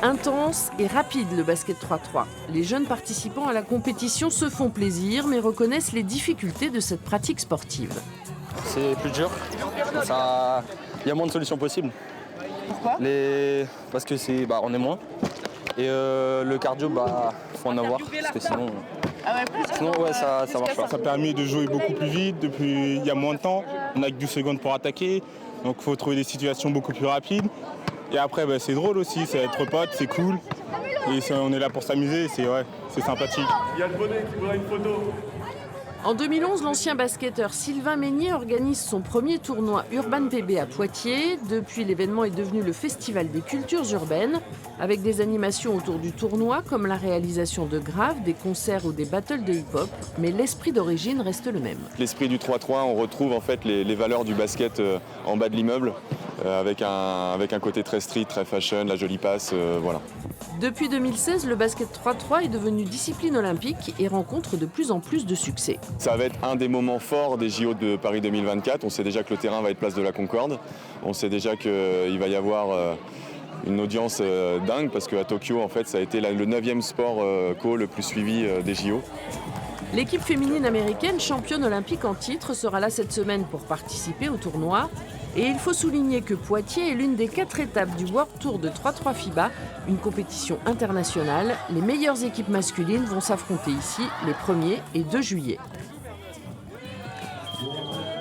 Intense et rapide le basket 3-3. Les jeunes participants à la compétition se font plaisir mais reconnaissent les difficultés de cette pratique sportive. C'est plus dur, il y a moins de solutions possibles. Pourquoi? Parce que on est moins. Et le cardio, faut en avoir, parce que sinon ça marche pas. Ça permet de jouer beaucoup plus vite, il y a moins de temps, on a que 12 secondes pour attaquer, donc il faut trouver des situations beaucoup plus rapides. Et après c'est drôle aussi, c'est être pote, c'est cool. Et on est là pour s'amuser, c'est sympathique. Il y a le bonnet qui voudrait une photo. En 2011, l'ancien basketteur Sylvain Meignier organise son premier tournoi Urban PB à Poitiers. Depuis, l'événement est devenu le Festival des cultures urbaines, avec des animations autour du tournoi, comme la réalisation de graves, des concerts ou des battles de hip-hop. Mais l'esprit d'origine reste le même. L'esprit du 3-3, on retrouve en fait les valeurs du basket en bas de l'immeuble, avec un côté très street, très fashion, la jolie passe, voilà. Depuis 2016, le basket 3-3 est devenu discipline olympique et rencontre de plus en plus de succès. Ça va être un des moments forts des JO de Paris 2024. On sait déjà que le terrain va être place de la Concorde. On sait déjà qu'il va y avoir une audience dingue parce qu'à Tokyo, en fait, ça a été le 9e sport co le plus suivi des JO. L'équipe féminine américaine, championne olympique en titre, sera là cette semaine pour participer au tournoi. Et il faut souligner que Poitiers est l'une des 4 étapes du World Tour de 3-3 FIBA, une compétition internationale. Les meilleures équipes masculines vont s'affronter ici les 1er et 2 juillet.